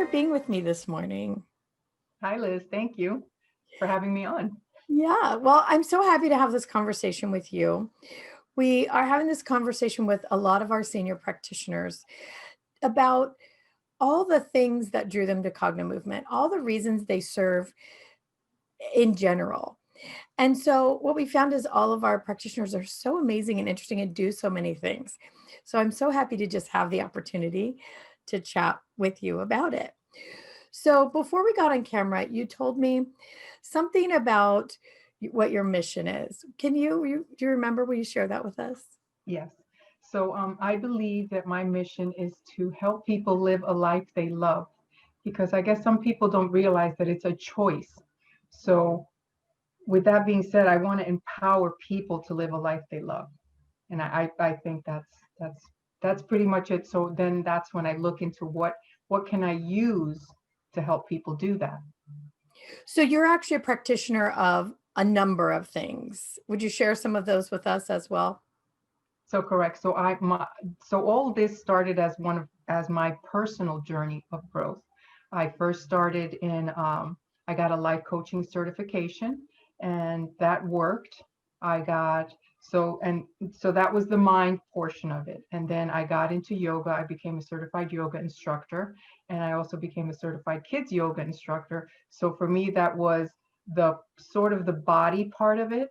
for being with me this morning. Hi, Liz. Thank you for having me on. Yeah, well, I'm so happy to have this conversation with you. We are having this conversation with a lot of our senior practitioners about all the things that drew them to Cogno Movement, all the reasons they serve in general. And so, what we found is all of our practitioners are so amazing and interesting and do so many things. So, I'm so happy to just have the opportunity to chat with you about it. So, before we got on camera, you told me something about what your mission is. Do you remember? Will you share that with us? Yes. So I believe that my mission is to help people live a life they love, because I guess some people don't realize that it's a choice. So with that being said, I want to empower people to live a life they love. And I think that's pretty much it. So then that's when I look into what can I use to help people do that. So, you're actually a practitioner of a number of things. Would you share some of those with us as well? So correct. So all this started as as my personal journey of growth. I first started in I got a life coaching certification, and that worked. I got so that was the mind portion of it. And then I got into yoga. I became a certified yoga instructor, and I also became a certified kids yoga instructor. So for me, that was the sort of the body part of it.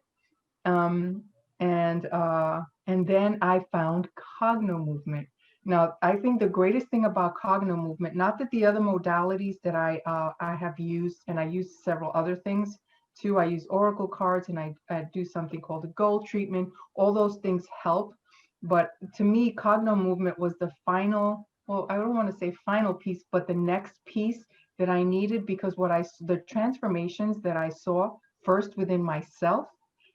Um, and then I found Cogno Movement. Now, I think the greatest thing about Cogno Movement, not that the other modalities that I have used, and I use several other things too. I use oracle cards, and I do something called a gold treatment. All those things help, but to me, Cogno Movement was the final. Well, I don't want to say final piece, but the next piece that I needed, because the transformations that I saw first within myself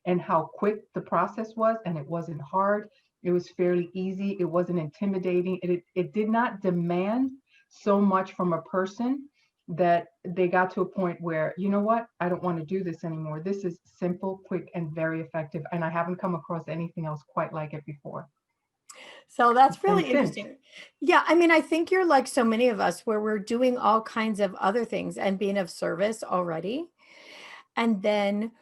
and how quick the process was, and it wasn't hard. It was fairly easy. It wasn't intimidating. It did not demand so much from a person that they got to a point where, you know what, I don't want to do this anymore. This is simple, quick, and very effective. And I haven't come across anything else quite like it before. So that's And really since, interesting. Yeah, I mean, I think you're like so many of us where we're doing all kinds of other things and being of service already. And then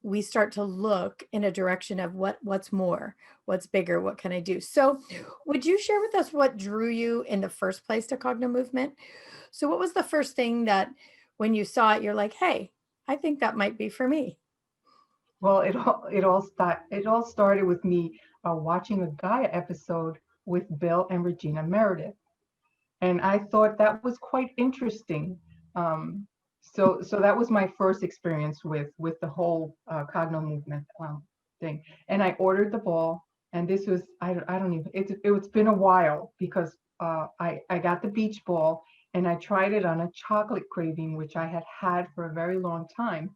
we start to look in a direction of what's more, what's bigger, what can I do? So, would you share with us what drew you in the first place to Cogno Movement? So, what was the first thing that when you saw it, you're like, hey, I think that might be for me? well, it all started with me watching a Gaia episode with Bill and Regina Meredith. And I thought that was quite interesting. So that was my first experience with the whole Cogno Movement thing. And I ordered the ball, and this was I don't even it's been a while, because I got the beach ball, and I tried it on a chocolate craving which I had had for a very long time,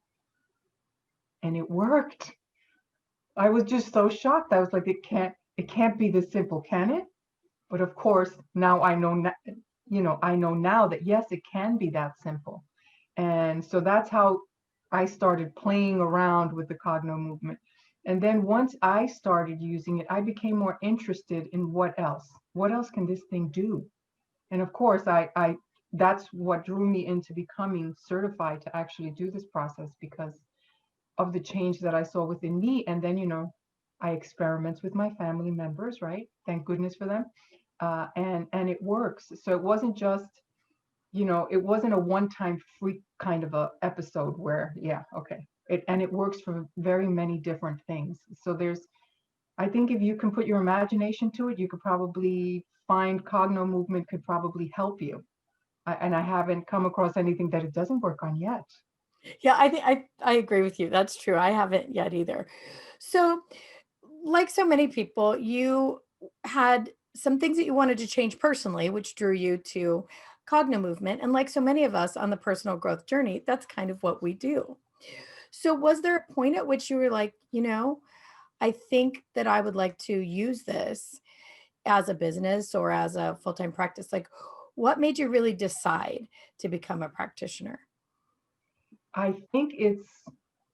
and it worked. I was just so shocked. I was like, it can't be this simple, can it? But of course, now I know, I know now that yes, it can be that simple. And so that's how I started playing around with the Cogno Movement. And then once I started using it, I became more interested in what else. What else can this thing do? And of course, I that's what drew me into becoming certified to actually do this process, because of the change that I saw within me. And then, I experiment with my family members, right? Thank goodness for them. And it works. So it wasn't just, it wasn't a one-time freak kind of a episode where, yeah, okay. And it works for very many different things. So I think if you can put your imagination to it, you could probably find Cogno Movement could probably help you. And I haven't come across anything that it doesn't work on yet. Yeah, I think I agree with you. That's true. I haven't yet either. So, like so many people, you had some things that you wanted to change personally, which drew you to Cogno Movement. And like so many of us on the personal growth journey, that's kind of what we do. So, was there a point at which you were like, I think that I would like to use this as a business or as a full time practice? Like, what made you really decide to become a practitioner? I think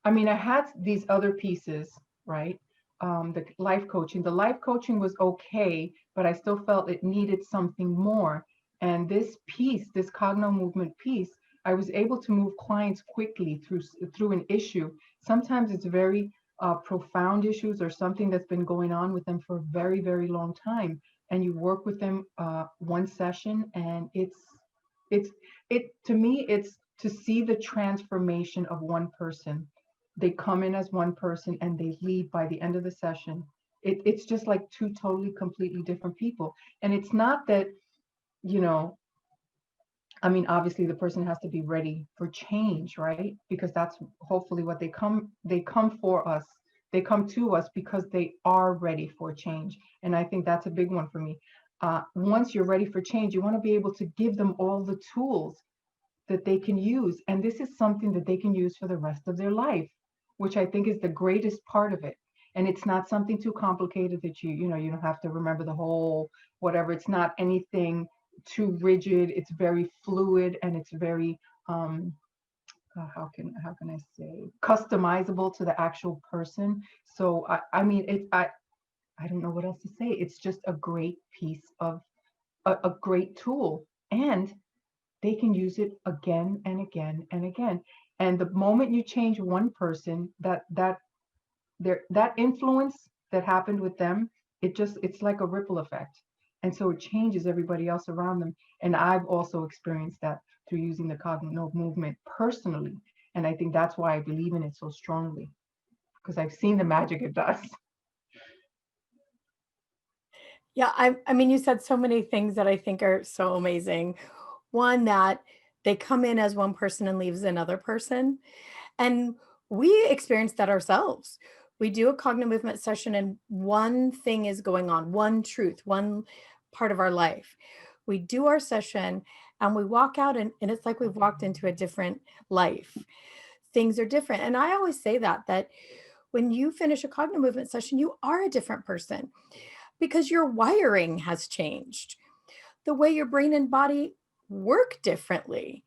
I mean, I had these other pieces, right? The life coaching. The life coaching was okay, but I still felt it needed something more. And this piece, this Cogno movement piece, I was able to move clients quickly through an issue. Sometimes it's very profound issues or something that's been going on with them for a very, very long time. And you work with them one session, and it's it to me, it's to see the transformation of one person. They come in as one person and they leave by the end of the session. It's just like two totally, completely different people. And it's not that, you know, I mean, obviously the person has to be ready for change, right? Because that's hopefully what they come for us. They come to us because they are ready for change. And I think that's a big one for me. Once you're ready for change, you want to be able to give them all the tools that they can use. And this is something that they can use for the rest of their life, which I think is the greatest part of it. And it's not something too complicated that you know, you don't have to remember the whole whatever. It's not anything too rigid. It's very fluid, and it's very how can I say, customizable to the actual person. So I mean, I don't know what else to say. It's just a great piece of a great tool, and they can use it again and again and again. And the moment you change one person, that influence that happened with them, it's like a ripple effect. And so it changes everybody else around them. And I've also experienced that through using the Cogno movement personally. And I think that's why I believe in it so strongly, because I've seen the magic it does. Yeah, I mean, you said so many things that I think are so amazing. One, that they come in as one person and leaves another person. And we experience that ourselves. We do a cognitive movement session and one thing is going on, one truth, one part of our life. We do our session and we walk out and it's like we've walked into a different life. Things are different. And I always say that when you finish a cognitive movement session, you are a different person because your wiring has changed. The way your brain and body work differently.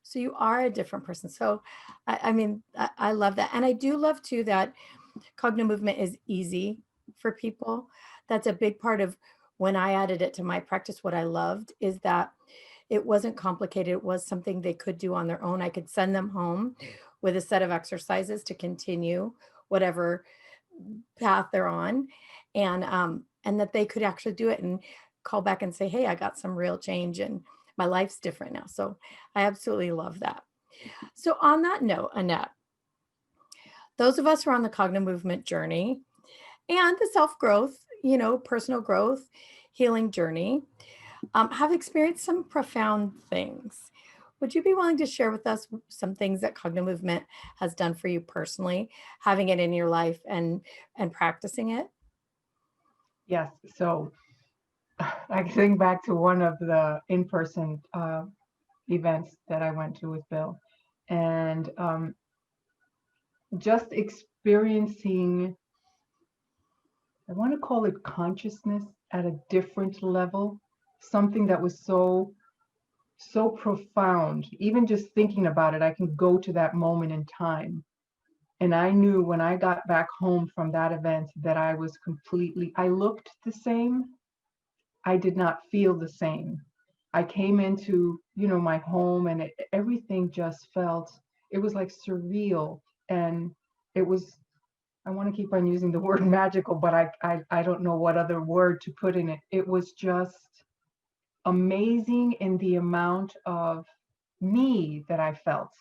So you are a different person. So, I mean, I love that. And I do love too that Cogno movement is easy for people. That's a big part of when I added it to my practice. What I loved is that it wasn't complicated. It was something they could do on their own. I could send them home with a set of exercises to continue whatever path they're on, and that they could actually do it and call back and say, "Hey, I got some real change and my life's different now." So I absolutely love that. So on that note, Annette, those of us who are on the cognitive movement journey and the self-growth, personal growth, healing journey, have experienced some profound things. Would you be willing to share with us some things that cognitive movement has done for you personally, having it in your life and practicing it? Yes. So I think back to one of the in-person events that I went to with Bill, and just experiencing, I want to call it consciousness at a different level, something that was so profound. Even just thinking about it, I can go to that moment in time. And I knew when I got back home from that event that I looked the same. I did not feel the same. I came into, my home, and everything just felt, it was like surreal. And it was, I want to keep on using the word magical, but I don't know what other word to put in it. It was just amazing in the amount of me that I felt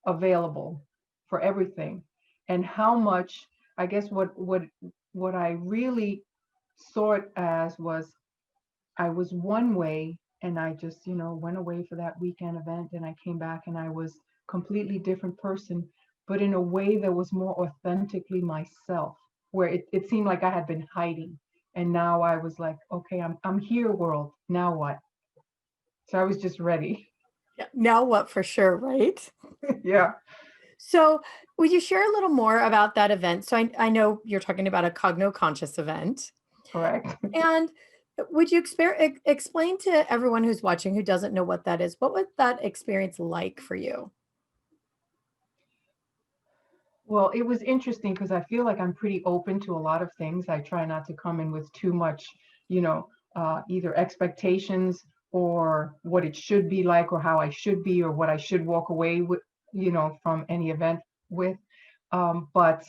available for everything, and how much, I guess what I really saw it as was, I was one way, and I just, went away for that weekend event, and I came back and I was completely different person, but in a way that was more authentically myself, where it seemed like I had been hiding. And now I was like, okay, I'm here, world. Now what? So I was just ready. Yeah, now what, for sure, right? Yeah, So would you share a little more about that event? So I know you're talking about a cogno conscious event. correct. And would you explain to everyone who's watching who doesn't know what that is, what was that experience like for you? Well, it was interesting because I feel like I'm pretty open to a lot of things. I try not to come in with too much, either expectations or what it should be like, or how I should be, or what I should walk away with, from any event with. But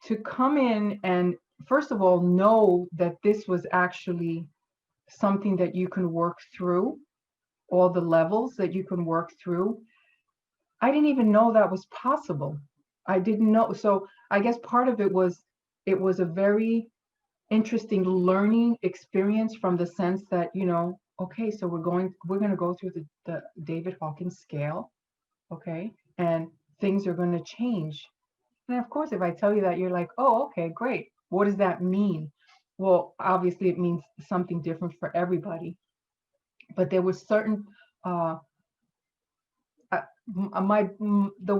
to come in and, first of all, know that this was actually something that you can work through, all the levels that you can work through. I didn't even know that was possible. I didn't know. So I guess part of it was a very interesting learning experience, from the sense that, okay, so we're going to go through the David Hawkins scale, okay, and things are going to change. And of course, if I tell you that, you're like, oh, okay, great. What does that mean? Well, obviously it means something different for everybody. But there was certain the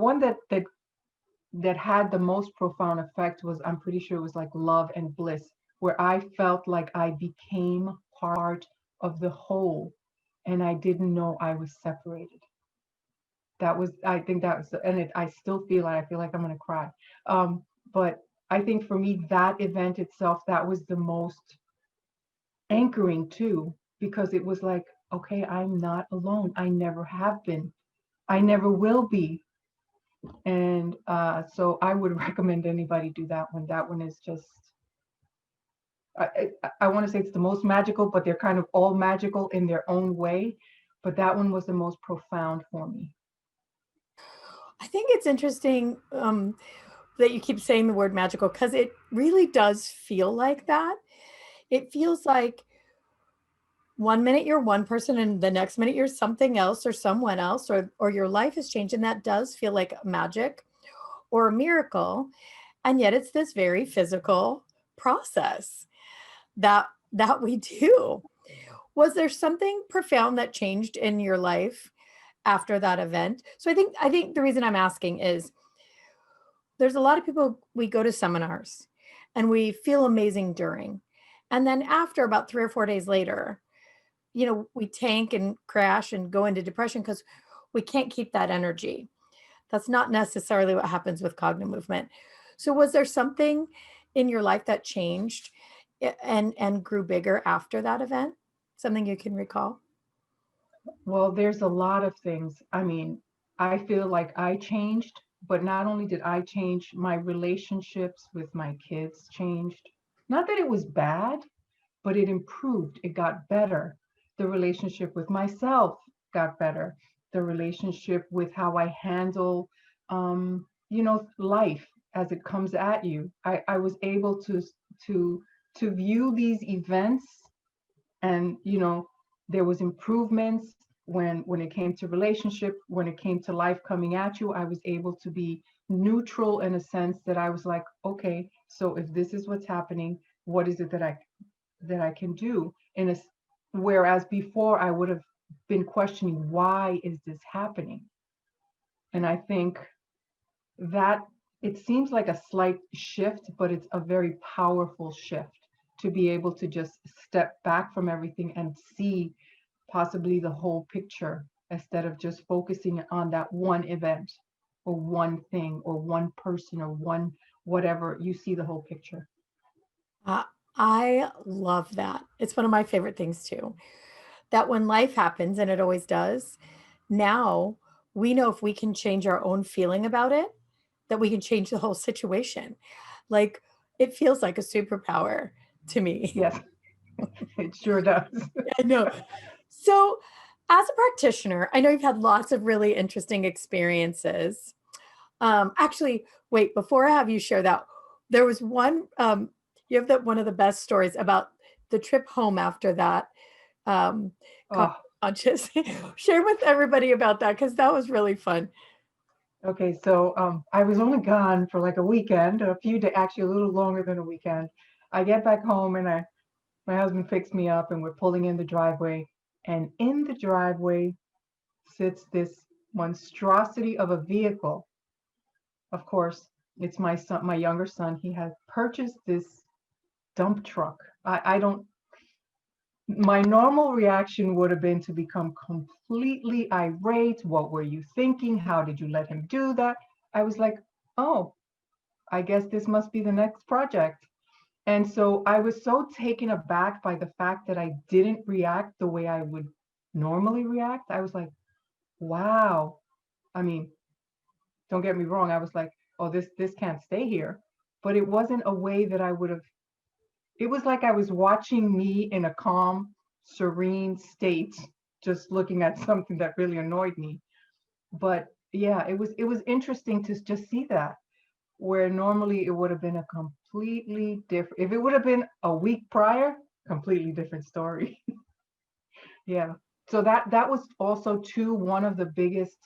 one that had the most profound effect was, I'm pretty sure it was like love and bliss, where I felt like I became part of the whole, and I didn't know I was separated. I think that was, and I still feel it. I feel like I'm going to cry. But I think for me, that event itself, that was the most anchoring too, because it was like, okay, I'm not alone. I never have been. I never will be. And so I would recommend anybody do that one. That one is just, I want to say it's the most magical, but they're kind of all magical in their own way. But that one was the most profound for me. I think it's interesting that you keep saying the word magical, because it really does feel like that. It feels like one minute you're one person and the next minute you're something else or someone else, or your life has changed. And that does feel like magic or a miracle. And yet it's this very physical process that we do. Was there something profound that changed in your life after that event? So I think the reason I'm asking is, there's a lot of people, we go to seminars and we feel amazing during. And then after, about 3 or 4 days later, we tank and crash and go into depression because we can't keep that energy. That's not necessarily what happens with Cognomovement. So was there something in your life that changed and grew bigger after that event? Something you can recall? Well, there's a lot of things. I mean, I feel like I changed, but not only did I change, my relationships with my kids changed. Not that it was bad, but it improved. It got better. The relationship with myself got better. The relationship with how I handle, life as it comes at you. I was able to view these events, and there was improvements when it came to relationship, when it came to life coming at you. I was able to be neutral, in a sense that I was like, okay, so if this is what's happening, what is it that I can do? Whereas before I would have been questioning, why is this happening? And I think that it seems like a slight shift, but it's a very powerful shift, to be able to just step back from everything and see possibly the whole picture, instead of just focusing on that one event or one thing or one person or one whatever. You see the whole picture. Uh, I love that. It's one of my favorite things too. That when life happens, and it always does, now we know if we can change our own feeling about it, that we can change the whole situation. Like, it feels like a superpower to me. Yes, it sure does. I know. So, as a practitioner, I know you've had lots of really interesting experiences. Actually, wait, before I have you share that, there was one, you have one of the best stories about the trip home after that. Oh, Conscious. Share with everybody about that, because that was really fun. okay, so I was only gone for like a weekend, a few days, actually a little longer than a weekend. I get back home, and my husband picks me up, and we're pulling in the driveway. And in the driveway sits this monstrosity of a vehicle. Of course, it's my son, my younger son. He had purchased this dump truck. I don't, my normal reaction would have been to become completely irate. What were you thinking? How did you let him do that? I was like, oh, I guess this must be the next project. And so I was so taken aback by the fact that I didn't react the way I would normally react. I was like, wow. I mean, don't get me wrong. I was like, oh, this can't stay here. But it wasn't a way that I would have. It was like I was watching me in a calm, serene state, just looking at something that really annoyed me. But yeah, it was interesting to just see that, where normally it would have been a completely different. If it would have been a week prior, completely different story. Yeah. So that was also too one of the biggest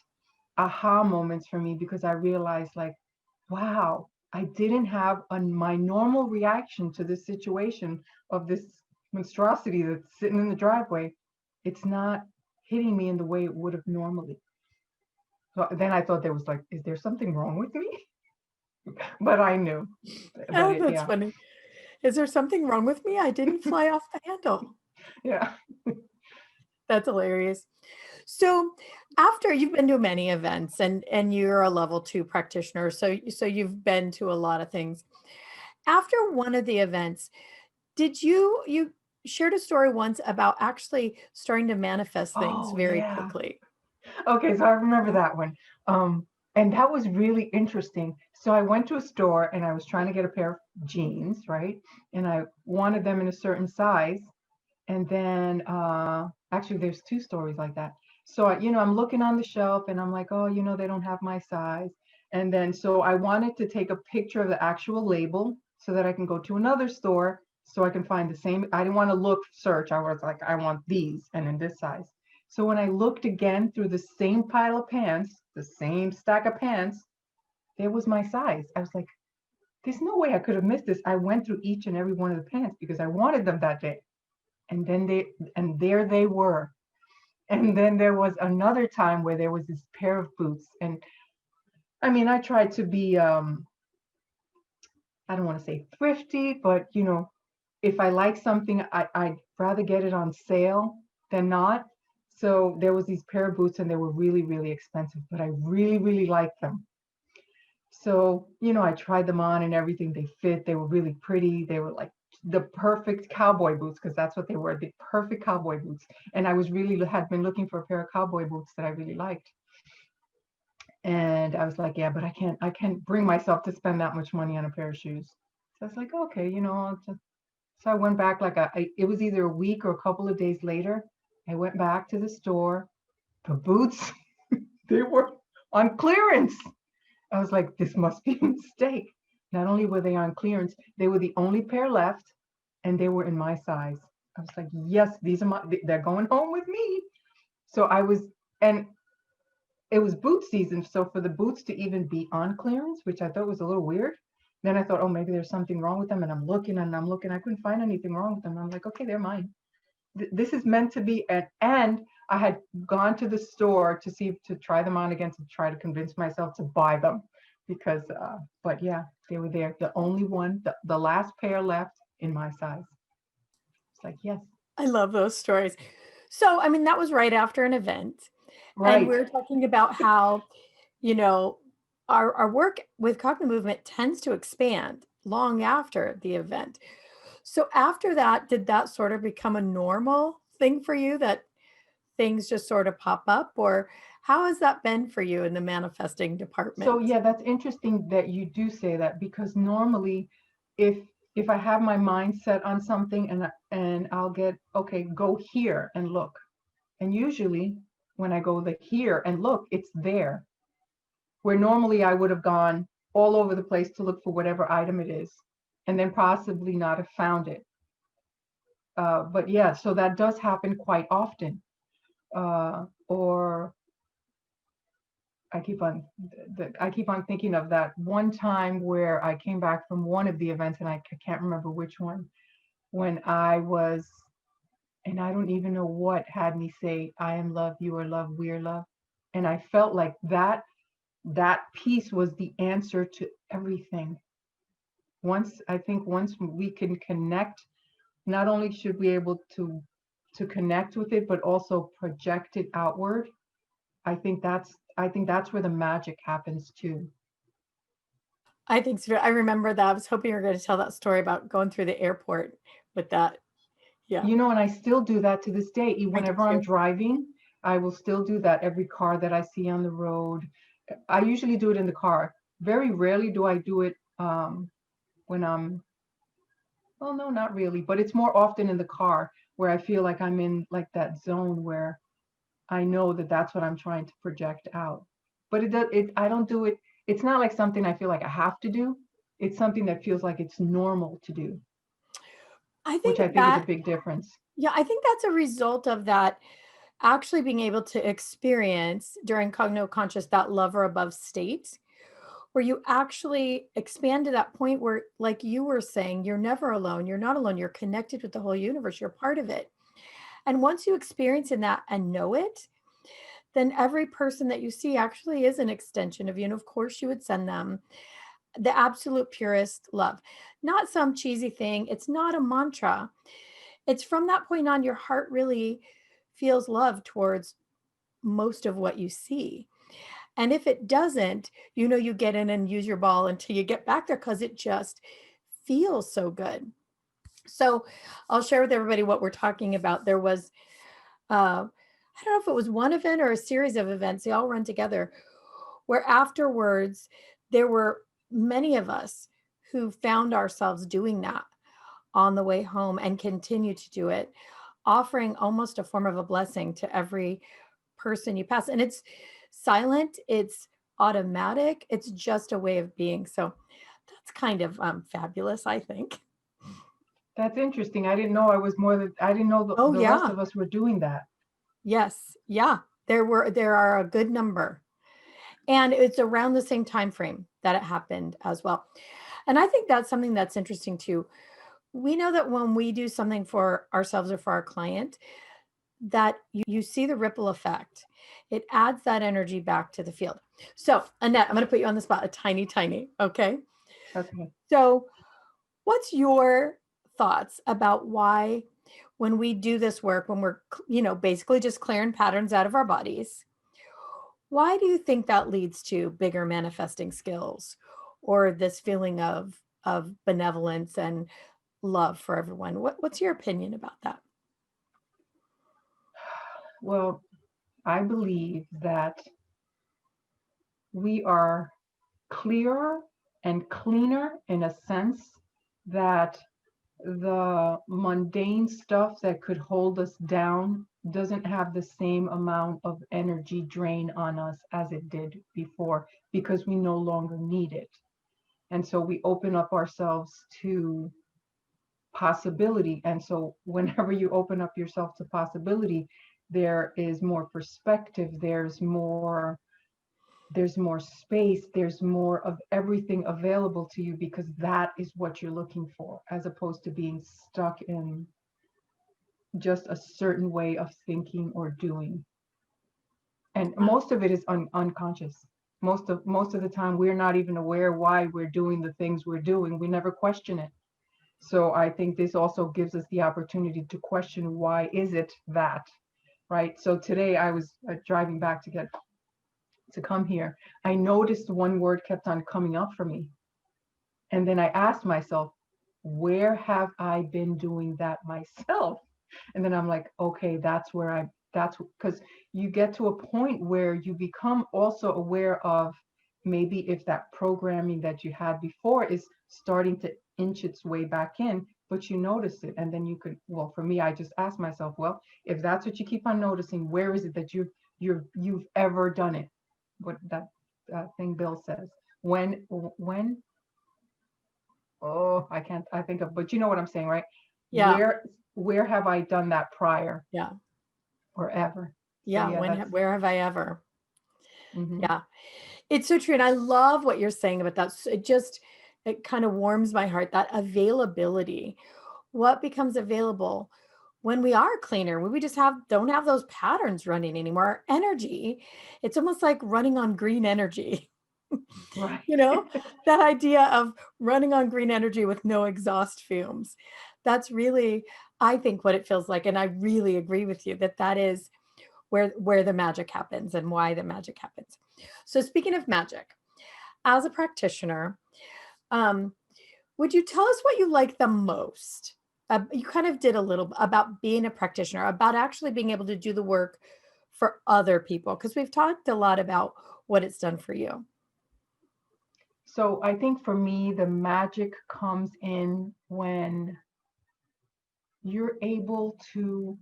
aha moments for me, because I realized, like, wow, I didn't have my normal reaction to this situation of this monstrosity that's sitting in the driveway. It's not hitting me in the way it would have normally. So then I thought there was like, is there something wrong with me? But I knew. But Oh, that's yeah, funny. Is there something wrong with me? I didn't fly off the handle. yeah. That's hilarious. So after you've been to many events and you're a level 2 practitioner, so you've been to a lot of things. After one of the events, did you shared a story once about actually starting to manifest things Oh very yeah. quickly. Okay, so I remember that one. And that was really interesting. So I went to a store and I was trying to get a pair of jeans, right? And I wanted them in a certain size. And then actually there's two stories like that. So I'm looking on the shelf and I'm like, oh, they don't have my size. And then so I wanted to take a picture of the actual label so that I can go to another store so I can find the same. I didn't want to search. I was like, I want these and in this size. So when I looked again through the same pile of pants, the same stack of pants, there was my size. I was like, there's no way I could have missed this. I went through each and every one of the pants because I wanted them that day. And then there they were. And then there was another time where there was this pair of boots. And I mean, I tried to be I don't want to say thrifty, but if I like something, I'd rather get it on sale than not. So there was these pair of boots and they were really, really expensive, but I really, really liked them. So, I tried them on and everything. They fit, they were really pretty. They were like the perfect cowboy boots, because that's what they were, the perfect cowboy boots. And I had been looking for a pair of cowboy boots that I really liked. And I was like, yeah, but I can't bring myself to spend that much money on a pair of shoes. So I was like, okay, so I went back it was either a week or a couple of days later. I went back to the store. The boots, they were on clearance. I was like, this must be a mistake. Not only were they on clearance, they were the only pair left, and they were in my size. I was like, yes, they're going home with me. So and it was boot season. So for the boots to even be on clearance, which I thought was a little weird. Then I thought, oh, maybe there's something wrong with them. And I'm looking and I'm looking. I couldn't find anything wrong with them. I'm like, okay, they're mine. This is meant to be. And I had gone to the store to try them on again, to try to convince myself to buy them, because but yeah, they were there, the only one, the last pair left in my size. It's like, yes. I love those stories. So, I mean, that was right after an event. And Right. we're talking about how, you know, our work with Cognomovement tends to expand long after the event. So after that, did that sort of become a normal thing for you, that things just sort of pop up? Or how has that been for you in the manifesting So department? yeah, that's interesting that you do say that, because normally if if I have my mind set on something, and I'll get, okay, go here and look. And usually when I go here and look, it's there. Where normally I would have gone all over the place to look for whatever item it is, and then possibly not have found it. But yeah, so that does happen quite often. Or I keep on thinking of that one time where I came back from one of the events, and I can't remember which one, when and I don't even know what had me say, I am love, you are love, we are love. And I felt like that piece was the answer to everything. Once we can connect, not only should we be able to connect with it, but also project it outward. I think that's where the magic happens too. I think so. I remember that. I was hoping you were going to tell that story about going through the airport with that. Yeah, And I still do that to this day. I do Whenever I'm too. driving, I will still do that. Every car that I see on the road, I usually do it in the car. Very rarely do I do it when I'm, well, no, not really, but it's more often in the car where I feel like I'm in like that zone where I know that that's what I'm trying to project out. But I don't do it. It's not like something I feel like I have to do. It's something that feels like it's normal to do, I which think I think is a that, big difference. yeah, I think that's a result of that actually being able to experience during cogno conscious that lover above state where you actually expand to that point where, like you were saying, you're never alone. You're not alone. You're connected with the whole universe. You're part of it. And once you experience in that and know it, then every person that you see actually is an extension of you. And of course, you would send them the absolute purest love, not some cheesy thing. It's not a mantra. It's from that point on, your heart really feels love towards most of what you see. And if it doesn't, you get in and use your ball until you get back there because it just feels so good. So I'll share with everybody what we're talking about. There was, I don't know if it was one event or a series of events, they all run together, where afterwards there were many of us who found ourselves doing that on the way home and continue to do it, offering almost a form of a blessing to every person you pass. And it's silent, it's automatic, it's just a way of being. So that's kind of fabulous, I think. That's interesting. I didn't know I didn't know Oh, the rest yeah. of us were doing that. Yes. Yeah. There are a good number. And it's around the same time frame that it happened as well. And I think that's something that's interesting too. We know that when we do something for ourselves or for our client, that you see the ripple effect. It adds that energy back to the field. So, Annette, I'm going to put you on the spot a tiny, okay? Okay. So, what's your thoughts about why when we do this work, when we're, basically just clearing patterns out of our bodies, why do you think that leads to bigger manifesting skills or this feeling of benevolence and love for everyone? What's your opinion about that? Well, I believe that we are clearer and cleaner in a sense that the mundane stuff that could hold us down doesn't have the same amount of energy drain on us as it did before because we no longer need it. And so we open up ourselves to possibility. And so whenever you open up yourself to possibility, there is more perspective, there's more space, there's more of everything available to you because that is what you're looking for, as opposed to being stuck in just a certain way of thinking or doing. And most of it is unconscious. Most of the time we're not even aware why we're doing the things we're doing. We never question it. So I think this also gives us the opportunity to question, why is it that, right? So today I was driving back to come here. I noticed one word kept on coming up for me. And then I asked myself, where have I been doing that myself? And then I'm like, okay, that's because you get to a point where you become also aware of maybe if that programming that you had before is starting to inch its way back in, but you notice it. And then you could, well, for me, I just asked myself, well, if that's what you keep on noticing, where is it that you've ever done it? What that thing Bill says. When oh, I think of, but you know what I'm saying, right? Yeah. Where have I done that prior Yeah. or ever? So Yeah. yeah, that's Where have I ever? mhm. Yeah. It's so true. And I love what you're saying about that. It kind of warms my heart, that availability. What becomes available when we are cleaner, when we just don't have those patterns running anymore. Our energy, it's almost like running on green energy. Right. You know, that idea of running on green energy with no exhaust fumes. That's really, I think, what it feels like. And I really agree with you that that is where the magic happens and why the magic happens. So speaking of magic, as a practitioner, Um, would you tell us what you like the most? You kind of did a little about being a practitioner, about actually being able to do the work for other people, because we've talked a lot about what it's done for you. So I think for me, the magic comes in when you're able to,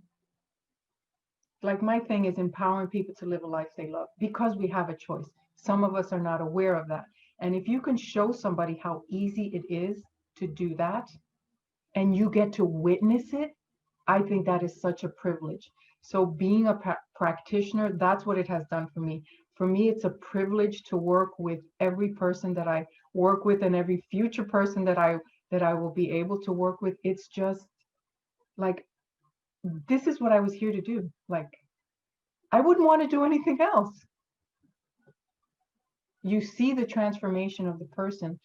like, my thing is empowering people to live a life they love because we have a choice. Some of us are not aware of that. And if you can show somebody how easy it is to do that and you get to witness it, I think that is such a privilege. So being a practitioner, that's what it has done for me. For me, it's a privilege to work with every person that I work with and every future person that I will be able to work with. It's just like, this is what I was here to do. Like, I wouldn't want to do anything else. You see the transformation of the person,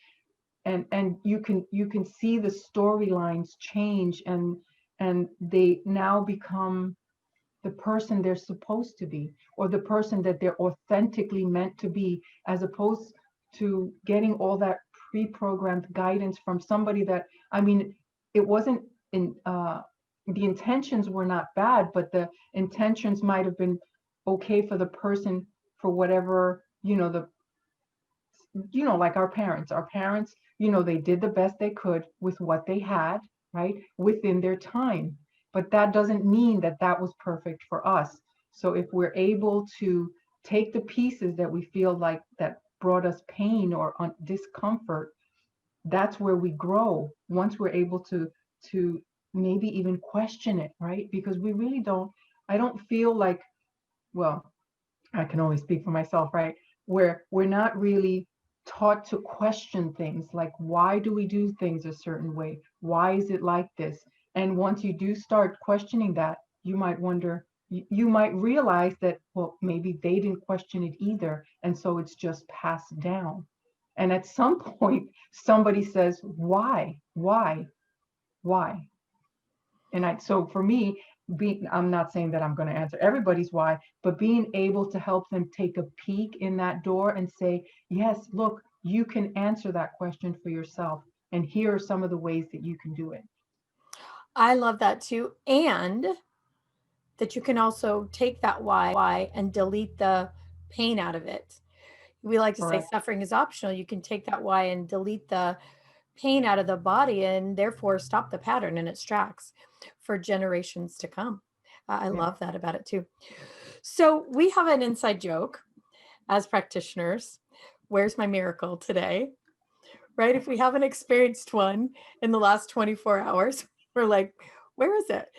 and you can see the storylines change, and they now become the person they're supposed to be, or the person that they're authentically meant to be, as opposed to getting all that pre-programmed guidance from somebody that, I mean, it wasn't in the intentions were not bad, but the intentions might have been okay for the person, for whatever, like our parents, they did the best they could with what they had, right, within their time. But that doesn't mean that that was perfect for us. So if we're able to take the pieces that we feel like that brought us pain or discomfort, that's where we grow. Once we're able to maybe even question it, right? Because we really don't, I don't feel like, well, I can only speak for myself, right? Where we're not really taught to question things like, why do we do things a certain way? Why is it like this? And once you do start questioning that, you might wonder, you might realize that, well, maybe they didn't question it either. And so it's just passed down. And at some point, somebody says, why? Why? So for me, I'm not saying that I'm going to answer everybody's why, but being able to help them take a peek in that door and say, yes, look, you can answer that question for yourself. And here are some of the ways that you can do it. I love that too. And that you can also take that why and delete the pain out of it. We like to say Correct. suffering is optional. You can take that why and delete the pain out of the body and therefore stop the pattern in its tracks for generations to come. I Yeah. love that about it too. So we have an inside joke as practitioners. Where's my miracle today? Right? If we haven't experienced one in the last 24 hours, we're like, where is it?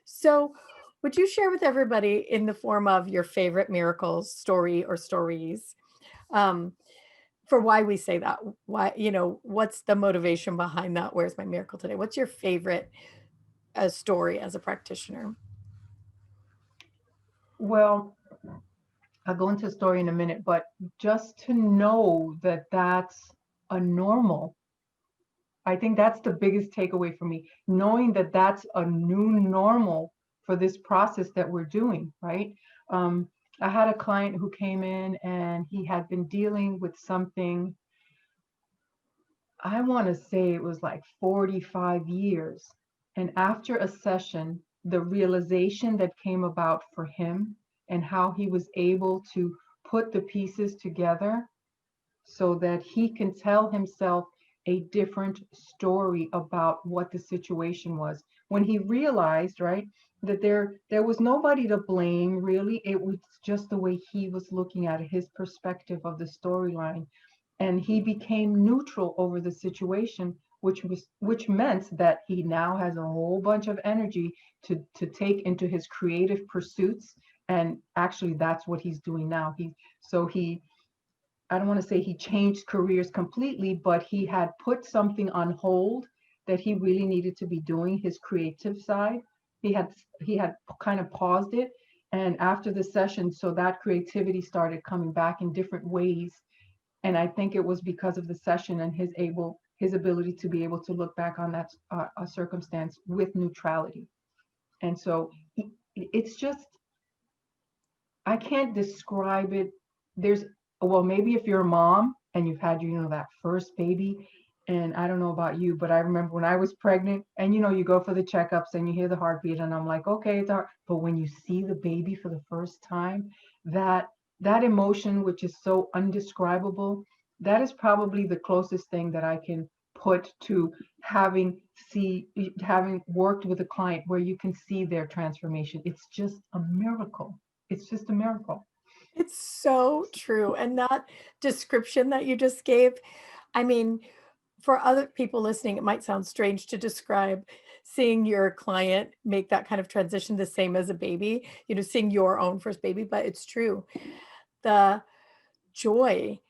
So would you share with everybody in the form of your favorite miracles story or stories? Um, for why we say that, why, what's the motivation behind that? Where's my miracle today? What's your favorite story as a practitioner? Well, I'll go into a story in a minute, but just to know that that's a normal, I think that's the biggest takeaway for me, knowing that that's a new normal for this process that we're doing, right? Um, I had a client who came in and he had been dealing with something, I want to say it was like 45 years. And after a session, the realization that came about for him and how he was able to put the pieces together so that he can tell himself a different story about what the situation was. When he realized, right, that there was nobody to blame really, it was just the way he was looking at it, his perspective of the storyline, and he became neutral over the situation, which meant that he now has a whole bunch of energy to take into his creative pursuits. And actually that's what he's doing now. He I don't want to say he changed careers completely, but he had put something on hold that he really needed to be doing, his creative side. He had kind of paused it. And after the session, so that creativity started coming back in different ways. And I think it was because of the session and his ability to be able to look back on that a circumstance with neutrality. And so it's just, I can't describe it. There's, well, maybe if you're a mom and you've had, that first baby, And I don't know about you, but I remember when I was pregnant and you go for the checkups and you hear the heartbeat and I'm like, okay, it's hard. But when you see the baby for the first time, that that emotion, which is so undescribable, that is probably the closest thing that I can put to having worked with a client where you can see their transformation. It's just a miracle. It's just a miracle. It's so true. And that description that you just gave, I mean, for other people listening, it might sound strange to describe seeing your client make that kind of transition the same as a baby, seeing your own first baby, but it's true. The joy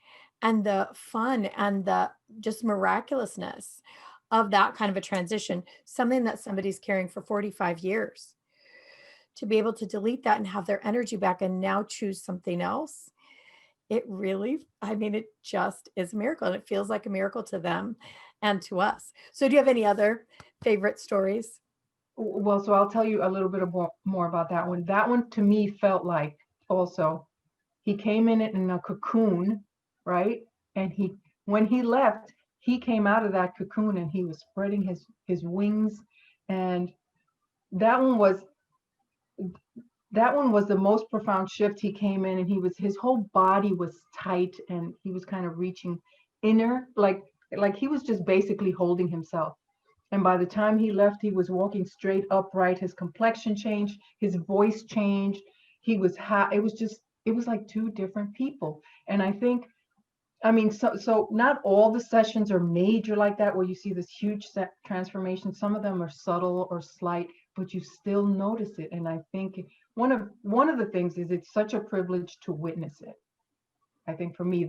and the fun and the just miraculousness of that kind of a transition, something that somebody's carrying for 45 years, to be able to delete that and have their energy back and now choose something else. It really, I mean, it just is a miracle, and it feels like a miracle to them and to us. So do you have any other favorite stories? Well, so I'll tell you a little bit more about that one. That one to me felt like also he came in it in a cocoon, right? And when he left, he came out of that cocoon and he was spreading his wings. And that one was that one was the most profound shift. He came in and his whole body was tight and he was kind of reaching inner, like he was just basically holding himself. And by the time he left, he was walking straight upright. His complexion changed, his voice changed. It was like two different people. And I think, I mean, so not all the sessions are major like that, where you see this huge transformation. Some of them are subtle or slight, but you still notice it. And I think one of the things is it's such a privilege to witness it. I think for me,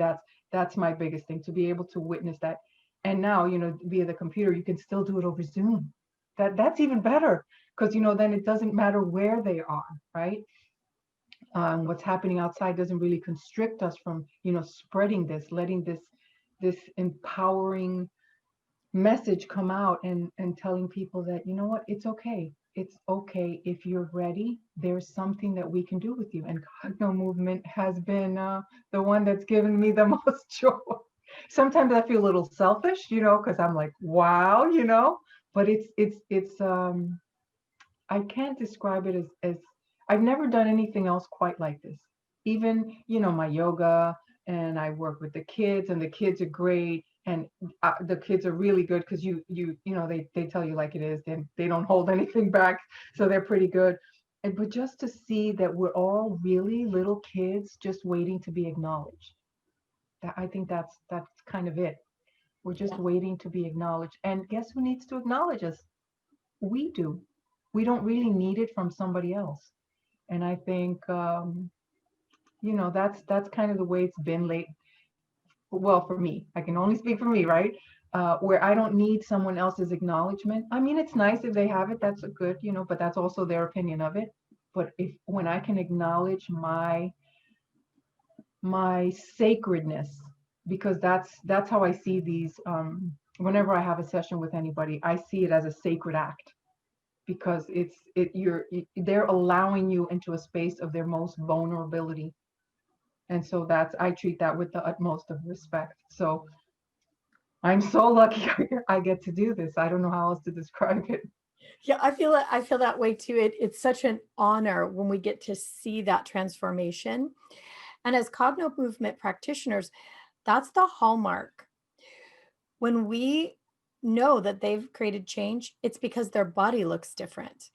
that's my biggest thing, to be able to witness that. And now, via the computer, you can still do it over Zoom. That's even better, because then it doesn't matter where they are, right? What's happening outside doesn't really constrict us from, spreading this, letting this empowering message come out, and telling people that, you know what, it's okay. It's okay if you're ready. There's something that we can do with you. And Cognomovement has been the one that's given me the most joy. Sometimes I feel a little selfish, because I'm like, wow, but it's I can't describe it as I've never done anything else quite like this. Even, my yoga, and I work with the kids, and the kids are great. And the kids are really good, because they tell you like it is, and they don't hold anything back. So they're pretty good. But just to see that we're all really little kids just waiting to be acknowledged. I think that's kind of it. We're just Yeah. waiting to be acknowledged. And guess who needs to acknowledge us? We do. We don't really need it from somebody else. And I think that's kind of the way it's been late. Well, for me, I can only speak for me, right? Where I don't need someone else's acknowledgement. I mean, it's nice if they have it, that's a good, but that's also their opinion of it. But when I can acknowledge my sacredness, because that's how I see these. Whenever I have a session with anybody, I see it as a sacred act, because they're allowing you into a space of their most vulnerability. And so I treat that with the utmost of respect. So I'm so lucky I get to do this. I don't know how else to describe it. Yeah, I feel that way too. It's such an honor when we get to see that transformation. And as Cogno movement practitioners, that's the hallmark. When we know that they've created change, it's because their body looks different.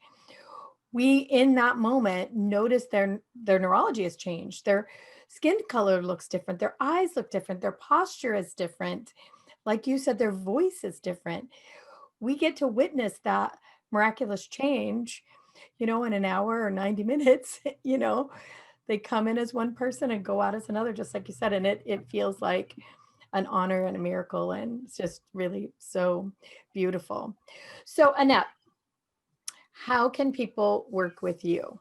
We, in that moment, notice their neurology has changed. Their skin color looks different. Their eyes look different. Their posture is different. Like you said, their voice is different. We get to witness that miraculous change, in an hour or 90 minutes. They come in as one person and go out as another, just like you said. And it feels like an honor and a miracle. And it's just really so beautiful. So, Annette, how can people work with you?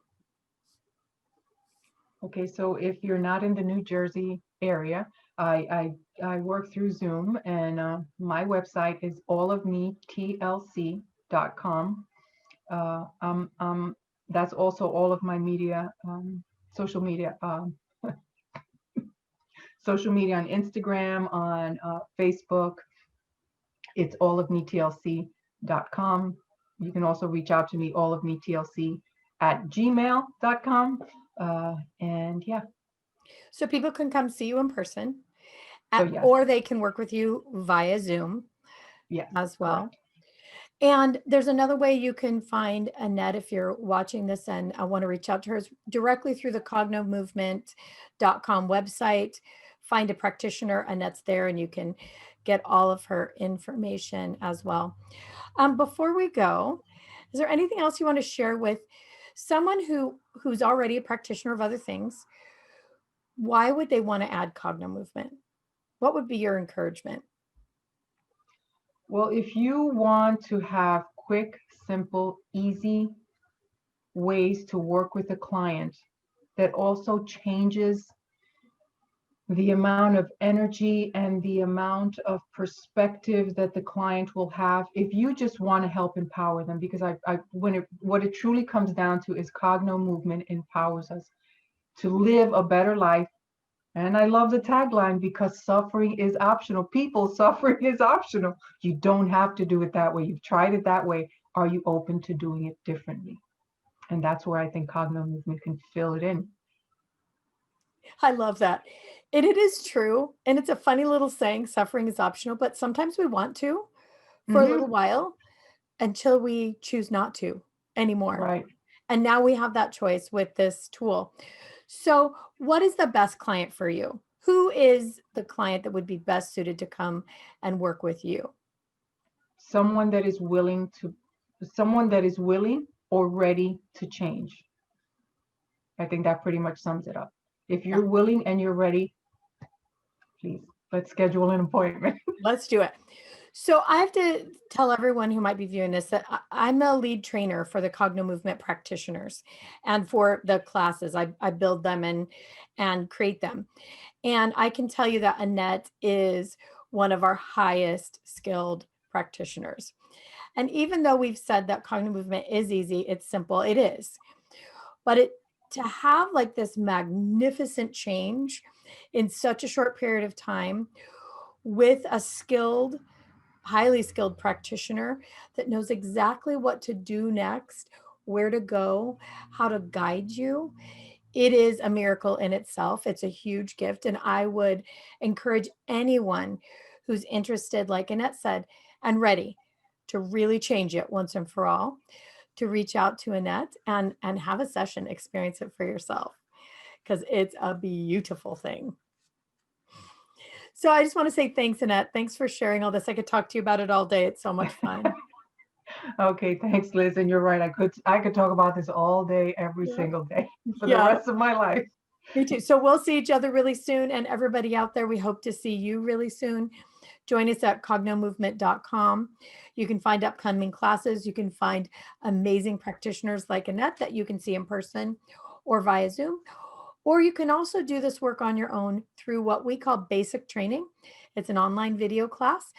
Okay, so if you're not in the New Jersey area, I work through Zoom, and my website is allofmetlc.com. That's also all of my media, social media, social media on Instagram, on Facebook, it's allofmetlc.com. You can also reach out to me, allofmetlc@gmail.com. And yeah, So people can come see you in person, so yes, or they can work with you via Zoom yes, as well. correct. And there's another way you can find Annette if you're watching this and I want to reach out to her is directly through the cognomovement.com website. Find a practitioner, Annette's there, and you can get all of her information as well. Before we go, is there anything else you want to share with someone who's already a practitioner of other things? Why would they want to add Cogno Movement? What would be your encouragement? Well, if you want to have quick, simple, easy ways to work with a client that also changes the amount of energy and the amount of perspective that the client will have, if you just want to help empower them, because what it truly comes down to is Cogno Movement empowers us to live a better life. And I love the tagline, because suffering is optional. People, suffering is optional. You don't have to do it that way. You've tried it that way. Are you open to doing it differently? And that's where I think Cogno Movement can fill it in. I love that. And it is true. And it's a funny little saying, suffering is optional, but sometimes we want to for a little Mm-hmm. while until we choose not to anymore. Right. And now we have that choice with this tool. So, what is the best client for you? Who is the client that would be best suited to come and work with you? Someone that is willing or ready to change. I think that pretty much sums it up. If Yeah, you're willing and you're ready, please, let's schedule an appointment. let's do it. So I have to tell everyone who might be viewing this that I'm a lead trainer for the Cogno Movement practitioners and for the classes. I build them and create them. And I can tell you that Annette is one of our highest skilled practitioners. And even though we've said that Cogno Movement is easy, it's simple, it is. But to have like this magnificent change in such a short period of time with a skilled, highly skilled practitioner that knows exactly what to do next, where to go, how to guide you. It is a miracle in itself. It's a huge gift. And I would encourage anyone who's interested, like Annette said, and ready to really change it once and for all, to reach out to Annette and have a session, experience it for yourself, because it's a beautiful thing. So I just want to say thanks, Annette. Thanks for sharing all this. I could talk to you about it all day. It's so much fun. Okay, thanks, Liz. And you're right. I could talk about this all day, every Yeah. single day for the Yeah, rest of my life. me too. So we'll see each other really soon. And everybody out there, we hope to see you really soon. Join us at cognomovement.com. You can find upcoming classes. You can find amazing practitioners like Annette that you can see in person or via Zoom. Or you can also do this work on your own through what we call basic training. It's an online video class.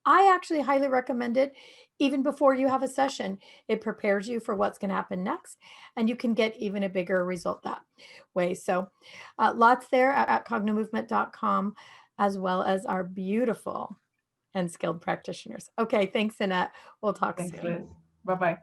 I actually highly recommend it even before you have a session. It prepares you for what's going to happen next, and you can get even a bigger result that way. So lots there at cognomovement.com, as well as our beautiful and skilled practitioners. Okay, thanks, Annette. We'll talk Thanks, soon. Liz. Bye-bye.